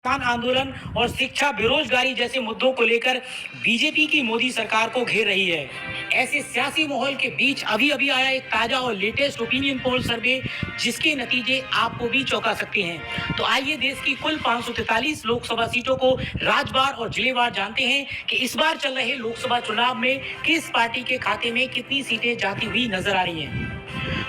किसान आंदोलन और शिक्षा बेरोजगारी जैसे मुद्दों को लेकर बीजेपी की मोदी सरकार को घेर रही है। ऐसे सियासी माहौल के बीच अभी अभी आया एक ताजा और लेटेस्ट ओपिनियन पोल सर्वे जिसके नतीजे आपको भी चौंका सकते हैं। तो आइए देश की कुल 543 लोकसभा सीटों को राज्यवार और जिलेवार जानते हैं कि इस बार चल रहे लोकसभा चुनाव में किस पार्टी के खाते में कितनी सीटें जाती हुई नजर आ रही हैं।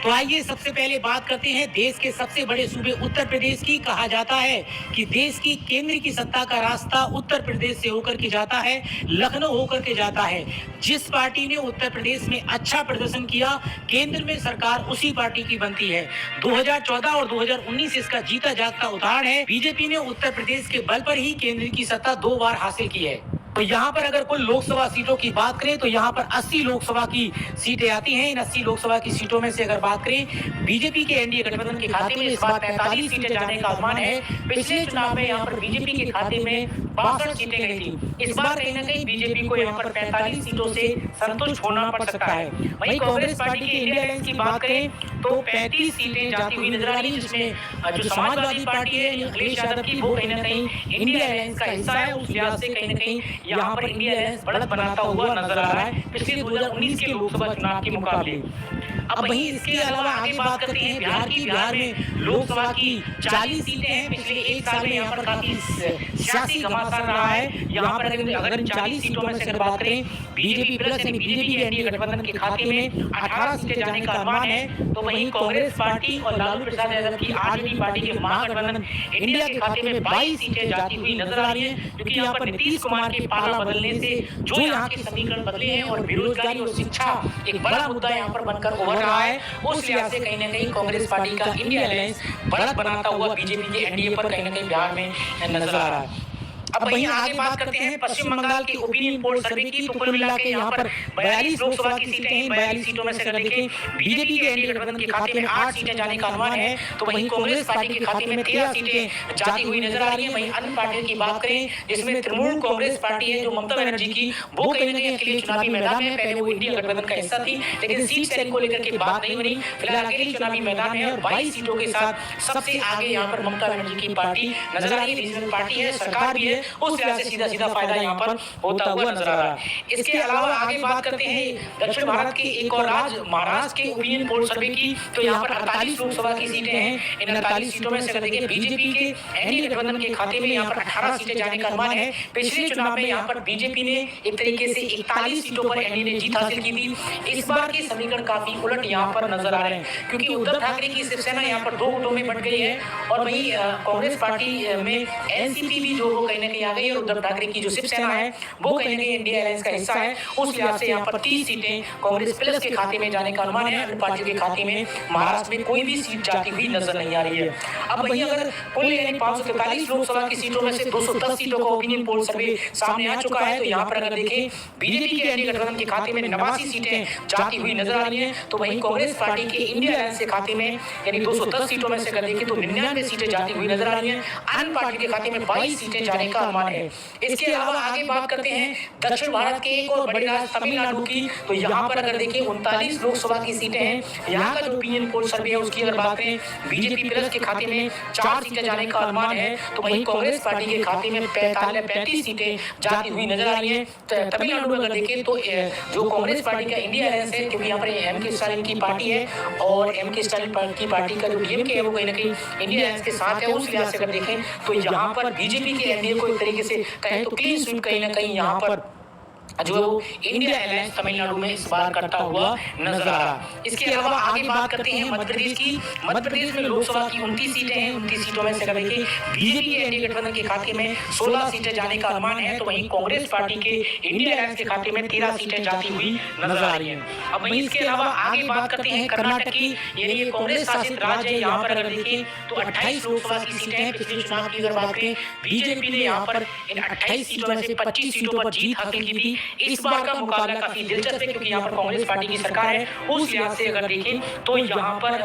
तो आइए सबसे पहले बात करते हैं देश के सबसे बड़े सूबे उत्तर प्रदेश की। कहा जाता है कि देश की केंद्र की सत्ता का रास्ता उत्तर प्रदेश से होकर के जाता है, लखनऊ होकर के जाता है। जिस पार्टी ने उत्तर प्रदेश में अच्छा प्रदर्शन किया, केंद्र में सरकार उसी पार्टी की बनती है। 2014 और 2019 इसका जीता जागता उदाहरण है। बीजेपी ने उत्तर प्रदेश के बल पर ही केंद्र की सत्ता 2 बार हासिल की है। तो यहाँ पर अगर कुल लोकसभा सीटों की बात करें तो यहाँ पर 80 लोकसभा की सीटें आती हैं। इन 80 लोकसभा की सीटों में से अगर बात करें बीजेपी के एनडीए गठबंधन के खाते में इस बार 45 सीटें जाने का अनुमान है। पिछले चुनाव में यहाँ पर बीजेपी के खाते में 62 सीटें गई थी। इस बार कहीं ना कहीं बीजेपी को यहाँ पर 45 सीटों से संतुष्ट होना पड़ सकता है। वहीं कांग्रेस पार्टी के इंडिया अलायंस की बात करें तो 35 सीटें जाती हुई नजर आ रही है, जिसमें जो समाजवादी पार्टी है अखिलेश यादव की, वो कहीं ना कहीं इंडिया अलायंस का हिस्सा है। उस लिहाज से कहीं ना कहीं यहाँ पर इंडिया अलायंस बढ़त बनाता हुआ नजर आ रहा है पिछले 2019 के लोकसभा चुनाव के मुकाबले। अब वहीं इसके अलावा आगे बात करते हैं बिहार की। बिहार में लोकसभा की 40 सीटें हैं। पिछले एक साल में यहाँ पर काफी सियासी घमासान रहा है। यहाँ पर अगर इन 40 सीटों में से बात करें बीजेपी प्लस यानी बीजेपी के एनडीए गठबंधन के खाते में 18 सीटें जाने का अनुमान है। तो वहीं कांग्रेस पार्टी और लालू प्रसाद यादव की आरजेडी पार्टी के महागठबंधन इंडिया के खाते में 22 सीटें जाती हुई नजर आ रही है, क्योंकि यहाँ पर नीतीश कुमार के पाला बदलने से जो यहाँ के समीकरण बदले हैं और बेरोजगारी और शिक्षा एक बड़ा मुद्दा यहाँ पर बनकर उभर रहा है, उस लिहाज से कहीं ना कहीं कांग्रेस पार्टी का इंडिया अलायंस बढ़त बनाता हुआ बीजेपी के एनडीए पर कहीं ना कहीं बिहार में नजर आ रहा है। अब वहीं आगे बात करते हैं पश्चिम बंगाल के ओपिनियन पोल सर्वे की। तो कुल मिला के यहाँ पर 42 लोकसभा की सीटें हैं। 42 सीटों में से अगर देखें बीजेपी के एनडीए गठबंधन के खाते में 8 सीटें जाने का अनुमान है। तो वहीं कांग्रेस पार्टी के खाते में 13 सीटें जाती हुई नजर आ रही है। वहीं अन्य पार्टियों की बात करें जिसमें तृणमूल कांग्रेस पार्टी है जो ममता बनर्जी की, वो कहीं ना कहीं अकेले चुनावी मैदान में, पहले वो इंडिया गठबंधन का हिस्सा थी लेकिन सीट शेयरिंग को लेकर के बात नहीं बनी। फिलहाल अकेले चुनावी मैदान है और 22 सीटों के साथ सबसे आगे यहाँ पर ममता बनर्जी की पार्टी नजर आ रही है। रीजनल पार्टी है, सरकार भी है, उस लिहाज से सीधा फायदा यहाँ पर होता हुआ नजर आ रहा है। इसके अलावा आगे बात करते हैं दक्षिण भारत के एक और राज्य महाराष्ट्र के ओपिनियन पोल सर्वे की। तो यहाँ पर 48 लोकसभा की सीटें हैं। इन 48 सीटों में से देखिए बीजेपी के एनडीए गठबंधन के खाते में यहाँ पर 18 सीटें जाने का अनुमान है। पिछले चुनाव में यहाँ पर बीजेपी ने एक तरीके से 41 सीटों पर एनडीए ने जीत हासिल की थी। इस बार के समीकरण काफी उलट यहाँ पर नजर आ रहे हैं, क्योंकि उद्धव ठाकरे की शिवसेना यहाँ पर 2 गुटों में बट गई है और वहीं कांग्रेस पार्टी में एनसीपी भी जो कहीं ना कहीं आ गई है। उद्धव ठाकरे की जो शिवसेना है वो कहीं ना कहीं इंडिया अलायंस का हिस्सा है। उस लिहाज से यहाँ पर 30 सीटें कांग्रेस प्लस के खाते में जाने का अनुमान है। अन्य पार्टियों के खाते में महाराष्ट्र में कोई भी सीट जाती हुई नजर नहीं आ रही है। अब वहीं अगर कुल यानी 543 लोकसभा की सीटों में से 210 सीटों का ओपिनियन पोल सर्वे सामने आ चुका है। तो यहाँ पर अगर देखें बीजेपी के एनडीए गठबंधन के खाते में 89 सीटें जाती हुई नजर आ रही है। तो वहीं कांग्रेस पार्टी के इंडिया अलायंस के खाते में यानी 210 सीटों में से अगर देखें तो 99 सीटें जाती हुई नजर आ रही है। अन्य पार्टी के खाते में 22 सीटें जाने का अनुमान है। इसके अलावा आगे बात करते हैं दक्षिण भारत के एक और बड़ी राज्य तमिलनाडु की। तो यहाँ पर अगर देखें 39 लोकसभा की सीटें हैं। यहाँ का जो ओपिनियन पोल सर्वे है उसकी अगर बात करें बीजेपी प्लस के खाते में 4 सीटें जाने का अनुमान है। तो वहीं कांग्रेस पार्टी के खाते में 35 सीटें जाती हुई नजर आ रही है। तमिलनाडु में अगर देखें तो जो कांग्रेस पार्टी का इंडिया अलायंस है, क्योंकि यहाँ पर एम.के. स्टालिन की पार्टी है और एम.के. स्टालिन की पार्टी का जो डीएमके है वो कहीं ना कहीं इंडिया अलायंस के साथ है। उस लिहाज से अगर देखें तो यहाँ पर बीजेपी के एनडीए को एक तरीके से कहें तो क्लीन स्वीप कहीं ना कहीं यहाँ पर जो इंडिया अलायंस तमिलनाडु में इस बार करता हुआ नजर आ रहा। इसके अलावा आगे बात करते हैं मध्य प्रदेश की। मध्य प्रदेश में लोकसभा की 29 सीटें हैं। 29 सीटों में से अगर देखिए बीजेपी के एनडीए गठबंधन के खाते में 16 सीटें जाने का अनुमान है। तो वहीं कांग्रेस पार्टी के इंडिया अलायंस के खाते में 13 सीटें जाती हुई नजर आ रही है। अब वहीं इसके अलावा आगे बात करते हैं कर्नाटक की, यानी ये कांग्रेस शासित राज्य है। यहाँ पर अगर देखें तो 28 लोकसभा की सीटें हैं। पिछले चुनाव की अगर बात करें बीजेपी ने यहाँ पर इन 28 सीटों में से 25 सीटों पर जीत हासिल की थी। इस बार का मुकाबला काफी दिलचस्प है क्योंकि यहाँ पर कांग्रेस पार्टी की सरकार है। उस लिहाज से अगर देखें तो यहाँ पर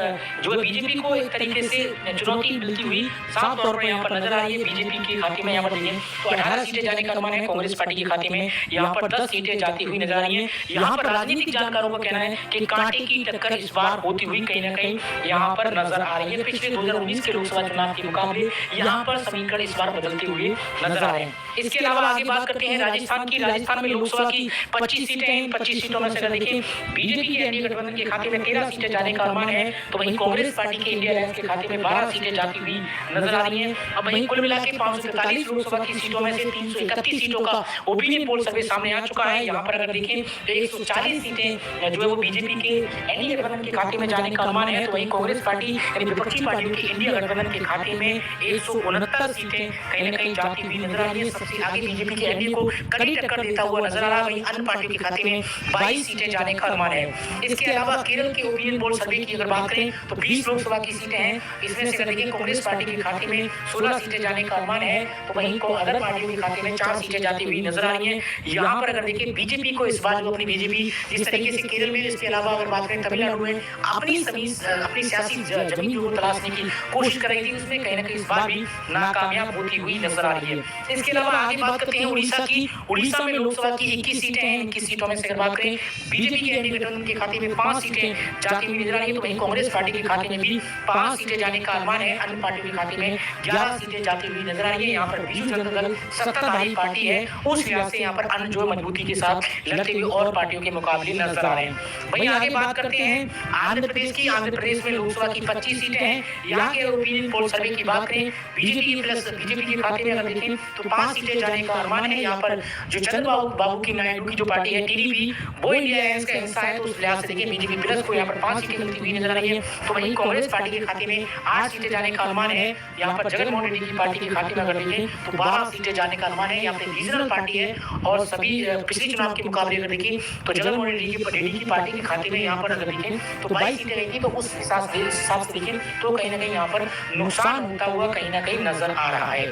जो है बीजेपी को एक तरीके से चुनौती मिलती हुई साफ तौर पर यहाँ पर नजर आ रही है। बीजेपी के खाते में यहाँ पर देखें तो 18 सीटें जाने का अनुमान है, कांग्रेस पार्टी के खाते में यहाँ पर 10 सीटें जाती हुई नजर आ रही है। यहाँ पर राजनीतिक जानकारों का कहना है कि कांटे की टक्कर इस बार होती हुई कहीं ना कहीं यहाँ पर नजर आ रही है। पिछले 2019 के लोकसभा चुनाव के मुकाबले यहाँ पर समीकरण इस बार बदलते हुए नजर आ रहे हैं। इसके अलावा आगे बात करते हैं राजस्थान की। राजस्थान में लोकसभा की 25 सीटें हैं। 25 सीटों में से अगर देखें बीजेपी के एनडीए गठबंधन के खाते में 13 सीटें जाने का अनुमान है, तो वहीं कांग्रेस पार्टी के इंडिया अलायंस के खाते में 12 सीटें जाती हुई नजर आ रही हैं। अब वहीं कुल मिला के 543 लोकसभा की सीटों में से 331 सीटों का ओपिनियन पोल सर्वे सामने आ चुका है। यहाँ पर अगर देखें तो 140 सीटें जो है वो बीजेपी के एनडीए गठबंधन के खाते में जाने का अनुमान है, तो वहीं कांग्रेस पार्टी यानी विपक्षी पार्टियों के इंडिया गठबंधन के खाते में 169 सीटें कहीं ना कहीं जाती हुई नजर आ रही है। सबसे आगे बीजेपी के एनडीए को कड़ी टक्कर देता हुआ नजर आ रहा है। वहीं अन्य पार्टियों के खाते में 22 सीटें जाने का अनुमान है। इसके अलावा केरल के ओपिनियन पोल सर्वे की अगर बात करें तो 20 लोकसभा की सीटें हैं। इसमें से देखिए कांग्रेस पार्टी के खाते में 16 सीटें जाने का अनुमान है, तो वहीं को अदर पार्टियों के खाते में 4 सीटें जाती हुई नजर आ रही हैं। यहाँ पर अगर देखिए बीजेपी को इस बार जो अपनी बीजेपी जिस तरीके से केरल में, इसके अलावा अगर बात करें तमिलनाडु में अपनी सियासी जमीन को तलाशने की कोशिश कर रही थी, उसमें कहीं ना कहीं इस बार भी नाकामयाब होती हुई नजर आ रही है। इसके अलावा आगे बात करते हैं उड़ीसा की। उड़ीसा में लोकसभा की 21 सीटें हैं। 21 सीटों में से अगर बात करें बीजेपी के एनडीए गठबंधन के खाते में 5 सीटें जाती हुई नजर आ रही है, तो वहीं कांग्रेस पार्टी के खाते में भी 5 सीटें जाने का अनुमान है। अन्य पार्टियों के खाते में 11 सीटें जाती हुई नजर आ रही है। यहाँ पर बीजू जनता दल सत्ताधारी पार्टी है, उस लिहाज से यहाँ पर अन्य जो मजबूती के साथ लड़ते हुए और पार्टियों के मुकाबले नजर आ रहे हैं। वहीं आगे बात करते हैं आंध्र प्रदेश की। आंध्र प्रदेश में लोकसभा की 25 सीटें हैं। यहाँ के ओपिनियन पोल सर्वे की बात करें बीजेपी के खाते में अगर देखें तो 5 सीटें जाने का अनुमान है। यहाँ पर जो चंद्रबाबू की नायडू की जो पार्टी है टीडीपी, वो इंडिया अलायंस का हिस्सा है, तो उस लिहाज से देखिए बीजेपी प्लस को यहाँ पर 5 सीटें मिलती हुई नजर आ रही है। तो वहीं कांग्रेस पार्टी के खाते में 8 सीटें जाने का अनुमान है। यहाँ पर जगनमोहन रेड्डी की पार्टी के खाते में अगर देखें तो 12 सीटें जाने का अनुमान है। यहाँ पे रीजनल पार्टी है और सभी पिछले चुनाव के मुकाबले अगर देखें तो जगनमोहन रेड्डी की पार्टी के खाते में यहाँ पर अगर देखें तो 22 सीटें रहेंगी, तो उस हिसाब से देखें तो कहीं ना कहीं यहाँ पर नुकसान होता हुआ कहीं ना कहीं नजर आ रहा है।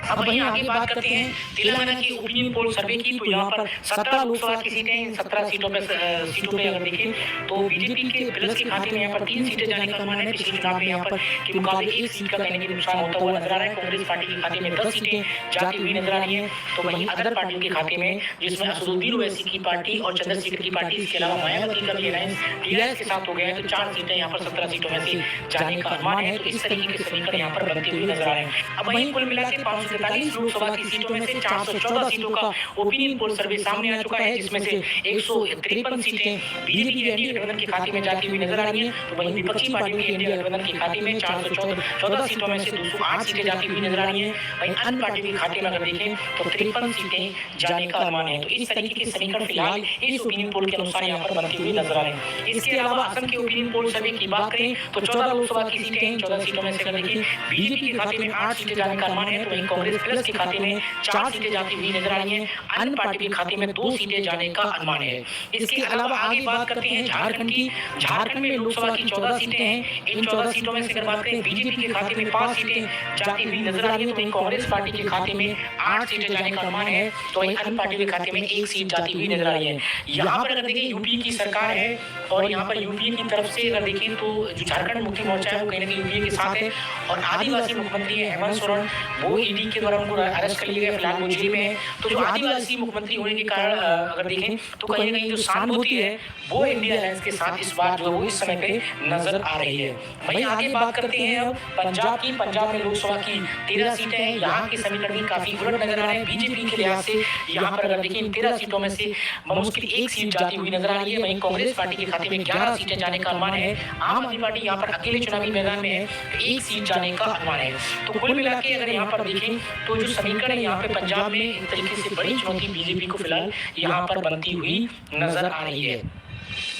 अब वहीं आगे बात करते हैं तेलंगाना की ओपिनियन पोल सर्वे की। तो यहाँ पर 17 लोकसभा की सीटें हैं। 17 सीटों पे अगर देखें तो बीजेपी के प्लस के खाते में यहाँ पर 3 सीटें जाने का अनुमान है। पिछले चुनाव में यहाँ पर के मुकाबले 1 सीट का कहीं ना कहीं नुकसान होता हुआ नजर आ रहा है। कांग्रेस पार्टी के खाते में 10 सीटें जाती हुई नजर आ रही है, तो वहीं अदर पार्टियों के खाते में जिसमें असदुद्दीन ओवैसी की पार्टी और चंद्रशेखर की पार्टी, इसके अलावा मायावती का भी अलायंस टीआरएस के साथ हो गया है, तो 4 सीटें यहाँ पर 17 सीटों में से जाने का अनुमान है। तो इस तरीके के समीकरण यहाँ पर बनते हुए नजर आ रहे हैं। अब वहीं कुल मिला के 543 लोकसभा की सीटों में से 414 सीटों का ओपिनियन पोल सर्वे सामने आ चुका है, जिसमें से 153 सीटें बीजेपी के एनडीए गठबंधन के खाते में जाती हुई नजर आ रही है, तो वहीं विपक्षी पार्टियों के एनडीए गठबंधन के खाते में 414 सीटों में से 208 सीटें जाती हुई नजर आ रही है। वहीं अन्य पार्टियों के खाते में अगर देखें तो 53 सीटें जाने का अनुमान है। तो इस तरीके के समीकरण फिलहाल इस ओपिनियन पोल के अनुसार यहाँ पर बनते हुए नजर आ रहे हैं। इसके अलावा असम के ओपिनियन पोल सर्वे की बात करें तो 14 लोकसभा की सीटें हैं। 14 सीटों में से अगर देखें बीजेपी के खाते में 8 सीटें जाने का अनुमान है, तो वहीं कांग्रेस प्लस के खाते में 4 सीटें जाती हुई नजर आ रही है। अन्य पार्टी के खाते में 2 सीटें जाने का अनुमान है। इसके अलावा आगे बात करते हैं झारखंड की। झारखंड में लोकसभा की 14 सीटें हैं। इन 14 सीटों में से अगर बात करें बीजेपी के खाते में 5 सीटें जाती हुई नजर आ रही है, तो वहीं कांग्रेस पार्टी के खाते में 8 सीटें जाने का अनुमान है, तो वहीं अन्य पार्टी के खाते में 1 सीट जाती हुई नजर आ रही है। यहाँ पर अगर देखें यूपी की सरकार है और यहाँ पर यूपी की तरफ से अगर देखें तो जो झारखंड मुक्ति मोर्चा है वो कहीं ना कहीं यूपी के साथ है, और आदिवासी मुख्यमंत्री है हेमंत सोरेन, वो ईडी के द्वारा उनको अरेस्ट कर लिया गया, फिलहाल वो जेल में है। तो जो आदिवासी मुख्यमंत्री होने के कारण अगर देखें तो कहीं ना कहीं जो सहानुभूति है वो इंडिया अलायंस के साथ इस बार जो है इस समय पे नजर आ रही है। वहीं आगे बात करते हैं अब पंजाब की। पंजाब में लोकसभा की 13 सीटें हैं। यहाँ के समीकरण भी काफी उलट नजर आ रहे हैं बीजेपी के लिहाज से। यहाँ पर अगर देखें 13 सीटों में से मुश्किल 1 सीट जाती हुई नजर आ रही है। वहीं कांग्रेस पार्टी के खाते में 11 सीटें जाने का अनुमान है। आम आदमी पार्टी यहाँ पर अकेले चुनावी मैदान में है, तो 1 सीट जाने का अनुमान है। तो कुल मिला के अगर यहाँ पर देखें तो जो समीकरण है यहाँ पे पंजाब में एक तरीके से बड़ी चुनौती बीजेपी को फिलहाल यहाँ पर बनती हुई नजर आ रही है।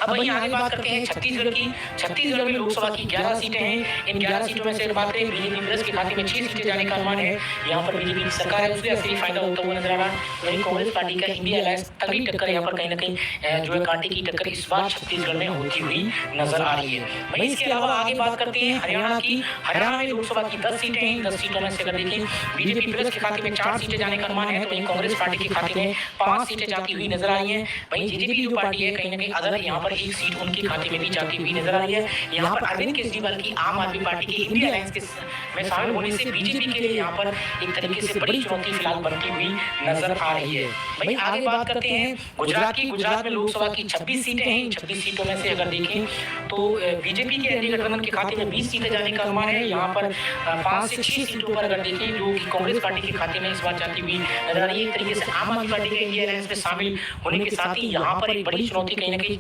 अब वहीं आगे बात करते हैं छत्तीसगढ़ की। छत्तीसगढ़ में लोकसभा की 11 सीटें हैं। इन 11 सीटों में से अगर बात करें बीजेपी प्लस के खाते में 6 सीटें जाने का अनुमान है। यहाँ पर बीजेपी की सरकार है उससे असली फायदा होता हुआ नजर आ रहा है। वहीं कांग्रेस पार्टी का इंडिया अलायंस तगड़ी टक्कर यहाँ पर कहीं ना कहीं जो है कांटे की टक्कर इस बार छत्तीसगढ़ में होती हुई नजर आ रही है। वहीं इसके अलावा आगे बात करते हैं हरियाणा की। हरियाणा में लोकसभा की 10 सीटें हैं। 10 सीटों में से अगर देखें बीजेपी प्लस के खाते में 4 सीटें जाने का अनुमान है, तो वहीं कांग्रेस पार्टी के खाते में 5 सीटें जाती हुई नजर आ रही है। वहीं जेजेपी जो पार्टी है कहीं ना कहीं अगर यहाँ पर एक सीट उनके खाते में भी जाती हुई नजर आ रही है। यहाँ पर अरविंद केजरीवाल की आम आदमी पार्टी के इंडिया अलायंस के में शामिल होने से बीजेपी के लिए यहाँ पर एक तरीके से बड़ी चुनौती फिलहाल बनती हुई नजर आ रही है। वहीं आगे बात करते हैं गुजरात की। गुजरात में लोकसभा की 26 सीटें हैं। 26 सीटों में से अगर देखें तो बीजेपी के एनडीए गठबंधन के खाते में 20 सीटें जाने का अनुमान है। यहाँ पर 5 से 6 सीटों पर अगर देखें जो कि कांग्रेस पार्टी के खाते में इस बार जाती हुई नजर आ रही है। एक तरीके से आम आदमी पार्टी के इंडिया अलायंस में शामिल होने के साथ ही यहाँ पर एक बड़ी चुनौती कहीं ना कहीं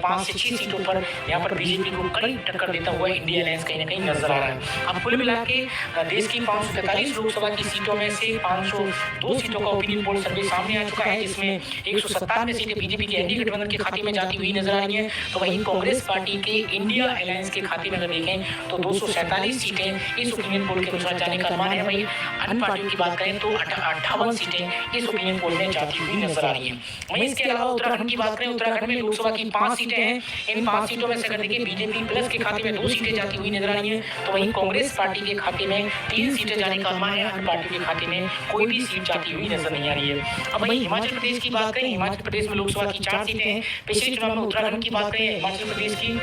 5 से 6 सीटों पर यहाँ पर बीजेपी को कड़ी टक्कर देता हुआ इंडिया अलायंस कहीं ना कहीं नजर आ रहा है। अब कुल मिला के देश की 543 लोकसभा की सीटों में से 502 सीटों का ओपिनियन पोल सर्वे सामने आ चुका है, जिसमें 197 सीटें बीजेपी के एनडीए गठबंधन के खाते में जाती हुई नजर आ रही है। तो वहीं कांग्रेस पार्टी के इंडिया अलायंस के खाते में अगर देखें तो 247 सीटें इस ओपिनियन पोल के अनुसार जाने का अनुमान है। वहीं अन्य पार्टियों की बात करें तो 58 सीटें इस ओपिनियन पोल में जाती हुई नजर आ रही है। वहीं इसके अलावा उत्तराखंड की बात करें, उत्तराखंड में लोकसभा की 5 सीटें हैं। इन 5 सीटों में से अगर देखिए बीजेपी प्लस के खाते में 2 सीटें जाती हुई नजर आ रही है। तो वहीं कांग्रेस पार्टी के खाते में 3 सीटें जाने का अनुमान है। अन्य पार्टियों के खाते में कोई भी सीट जाती हुई नजर नहीं आ रही है। अब वहीं हिमाचल प्रदेश की बात करें, हिमाचल प्रदेश में लोकसभा की 4 सीटें हैं। पिछले चुनाव में उत्तराखंड की बात करें हिमाचल प्रदेश की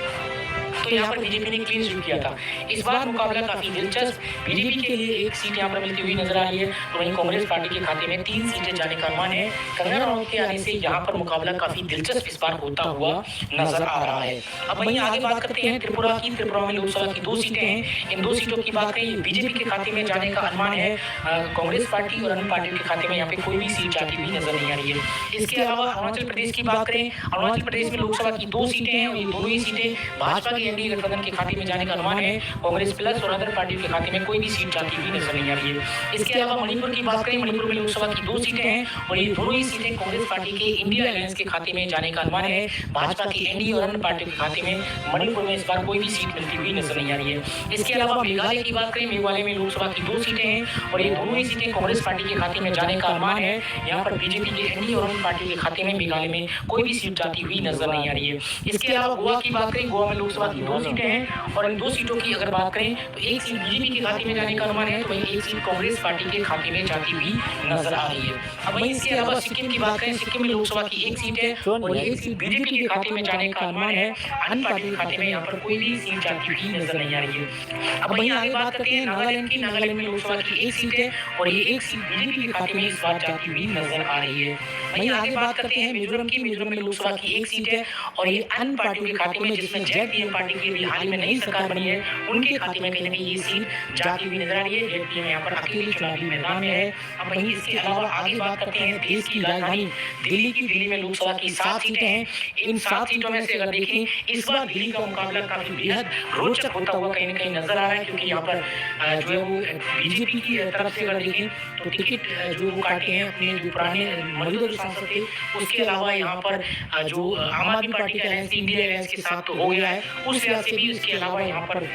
तो यहाँ पर बीजेपी ने क्लीन स्वीप किया था। इस बार मुकाबला काफी दिलचस्प, बीजेपी के लिए 1 सीट यहाँ पर मिलती हुई नजर आ रही है। तो वहीं कांग्रेस पार्टी के खाते में 3 सीटें जाने का अनुमान है। कंगना रनौत के आने से यहाँ पर मुकाबला काफी दिलचस्प इस बार होता हुआ नजर आ रहा है। अब वहीं आगे बात करते हैं त्रिपुरा की। त्रिपुरा में लोकसभा की 2 सीटें हैं। इन 2 सीटों की बात करें बीजेपी के खाते में जाने का अनुमान है। कांग्रेस पार्टी और अन्य पार्टियों के खाते में यहाँ पे कोई भी सीट जाती हुई नजर नहीं आ रही है। इसके अलावा अरुणाचल प्रदेश की बात करें, अरुणाचल प्रदेश में लोकसभा की 2 सीटें हैं और ये दोनों ही सीटें भाजपा के एनडीए गठबंधन के खाते में जाने का अनुमान है। कांग्रेस प्लस और अदर पार्टियों के खाते में कोई भी सीट जाती हुई नजर नहीं आ रही है। इसके अलावा मणिपुर की बात करें, मणिपुर में लोकसभा की 2 सीटें हैं और ये दोनों ही सीटें कांग्रेस पार्टी के इंडिया अलायंस के खाते में जाने का अनुमान है। भाजपा की एनडीए और अन्य पार्टियों के खाते में मणिपुर में इस बार कोई भी सीट मिलती हुई नजर नहीं आ रही है। इसके अलावा मेघालय की बात करें, मेघालय में लोकसभा की 2 सीटें हैं और ये दोनों ही सीटें कांग्रेस पार्टी के खाते में जाने का अनुमान है। यहाँ पर बीजेपी के एनडीए और अन्य पार्टियों के खाते में मेघालय में कोई भी सीट जाती हुई नजर नहीं आ रही है। इसके अलावा गोवा की बात करें, गोवा में लोकसभा की 2 सीटें हैं और इन 2 सीटों की अगर बात करें तो 1 सीट बीजेपी के खाते में जाने का अनुमान है। तो वहीं 1 सीट कांग्रेस पार्टी के खाते में जाती हुई नजर आ रही है। अब वहीं इसके अलावा सिक्किम की बात करें, सिक्किम में लोकसभा की 1 सीट है और 1 सीट बीजेपी के खाते में जाने का अनुमान है। अन्य पार्टी के खाते में यहाँ पर कोई भी सीट जाती हुई नजर नहीं आ रही है। अब वहीं आगे बात करते हैं नागालैंड की। नागालैंड में लोकसभा की 1 सीट है और ये 1 सीट बीजेपी के खाते में इस बार जाती हुई नजर आ रही है। वहीं आगे बात करते हैं मिजोरम की। मिजोरम में लोकसभा की 1 सीट है और ये अन्य पार्टियों के खाते में, जिसमें जेडपीएम पार्टी की भी हाल में नई सरकार बनी है, उनके खाते में कहीं ना कहीं ये सीट जाती हुई नजर आ रही है। जेडपीएम यहाँ पर अकेले चुनावी मैदान में है। अब वहीं इसके अलावा आगे बात करते हैं देश की राजधानी दिल्ली की। दिल्ली में लोकसभा की 7 सीटें हैं। इन 7 सीटों में से अगर देखें इस बार दिल्ली का मुकाबला काफी बेहद रोचक होता हुआ कहीं ना कहीं नजर आ रहा है, क्योंकि यहाँ पर जो है वो बीजेपी की तरफ से अगर देखें तो टिकट जो वो काटे हैं अपने जो पुराने मौजूदा जो सांसद थे, उसके अलावा यहाँ पर जो आम आदमी पार्टी का अलायंस इंडिया अलायंस के साथ तो हो गया है, उस लिहाज से भी उसके अलावा यहाँ पर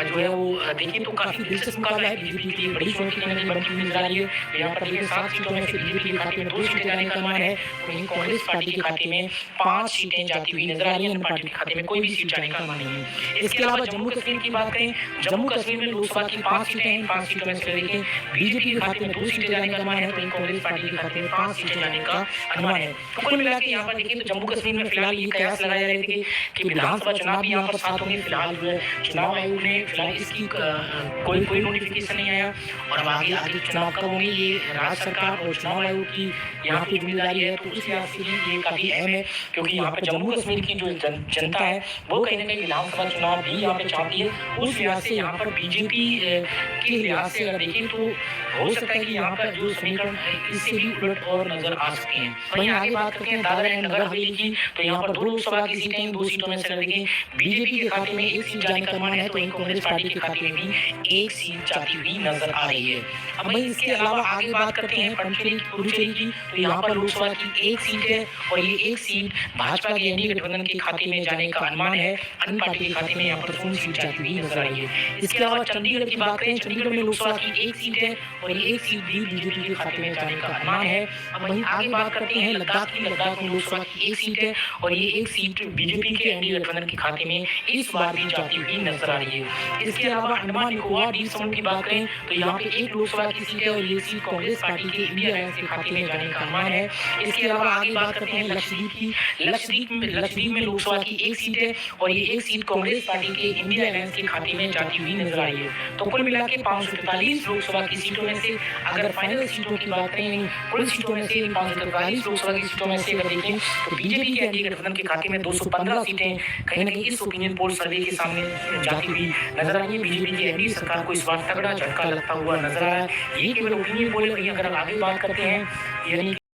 जो है वो देखें तो काफी दिलचस्प मुकाबला है। बीजेपी के लिए बड़ी चुनौती कहीं बनती हुई नजर आ रही है। यहाँ पर देखिए 7 सीटों में से बीजेपी के खाते में 2 सीटें जाने का अनुमान है। वहीं कांग्रेस पार्टी के खाते में 5 सीटें जाती हुई नजर आ रही है। अन्य पार्टी के खाते में कोई भी सीट जाने का अनुमान नहीं है। इसके अलावा जम्मू कश्मीर की बात करें, जम्मू कश्मीर में लोकसभा की 5 सीटें हैं। 5 सीटों में से देखें बीजेपी के खाते में 2 सीटें जाने का अनुमान है। वहीं कांग्रेस पार्टी के खाते में 5 सीटें जाने का अनुमान है। तो कुल मिला के यहाँ पर देखिए तो जम्मू कश्मीर में फिलहाल ये कयास लगाए जा रहे थे कि विधानसभा चुनाव भी यहाँ पर साथ होंगे। फिलहाल जो है चुनाव आयोग ने फिलहाल इसकी कोई नोटिफिकेशन नहीं आया और अब आगे चुनाव कब होंगे ये राज्य सरकार और चुनाव आयोग की यहाँ पे जिम्मेदारी है। तो उस लिहाज से भी ये काफी अहम है, क्योंकि यहाँ पे जम्मू कश्मीर की जो जनता है वो कहीं ना कहीं विधानसभा चुनाव भी यहाँ पे चाहती है। उस लिहाज से यहाँ पर बीजेपी के लिहाज से अगर देखें तो हो सकता है कि यहाँ पर जो समीकरण इससे भी उलट और नजर आ सकते हैं। वहीं आगे बात करते हैं दादरा एंड नगर हवेली की। तो यहाँ पर 2 लोकसभा की सीटें, 2 सीटों में से अगर देखें बीजेपी के के खाते में एक सीट जाने का अनुमान है, तो वहीं कांग्रेस पार्टी के खाते में भी एक सीट जाती हुई नजर आ रही है। अब वहीं इसके अलावा आगे बात करते हैं पुडुचेरी की, तो यहाँ पर लोकसभा की एक सीट है और ये एक सीट भाजपा के एनडीए गठबंधन के खाते में जाने का अनुमान है। अन्य पार्टी के खाते में यहाँ पर पूर्ण सीट जाती हुई नजर आई है। इसके अलावा चंडीगढ़ की बात करें, चंडीगढ़ में लोकसभा की एक सीट है और ये एक सीट भी बीजेपी के खाते में जाने का अनुमान है। अब वहीं आगे बात करते हैं लद्दाख की, लद्दाख में लोकसभा की एक सीट है और ये एक सीट बीजेपी के एनडीए गठबंधन के खाते में इस बार भी जाती हुई नजर आ रही है। इसके अलावा अंडमान निकोबार द्वीप समूह की बात करें तो यहाँ पे एक लोकसभा की सीट है और ये सीट कांग्रेस पार्टी के इंडिया अलायंस के खाते में जाने का अनुमान है। इसके अलावा आगे बात करते हैं लक्षद्वीप की, लक्षद्वीप में लोकसभा की एक सीट है और ये एक सीट कांग्रेस पार्टी के इंडिया अलायंस के खाते में जाती हुई नजर आई है। तो कुल मिला के 543 लोकसभा की सीटों में से अगर फाइनल सीटों की बात करें, कुल सीटों में से 543 लोकसभा की सीटों में से अगर देखें तो बीजेपी के एनडीए गठबंधन के खाते में 215 सीटें कहीं ना कहीं इस ओपिनियन पोल सर्वे के सामने जाती हुई नजर आई है। बीजेपी की एनडीए सरकार को इस बार तगड़ा झटका लगता हुआ नजर आ रहा है। ये केवल ओपिनियन पोल है। अगर आगे बात करते हैं यानी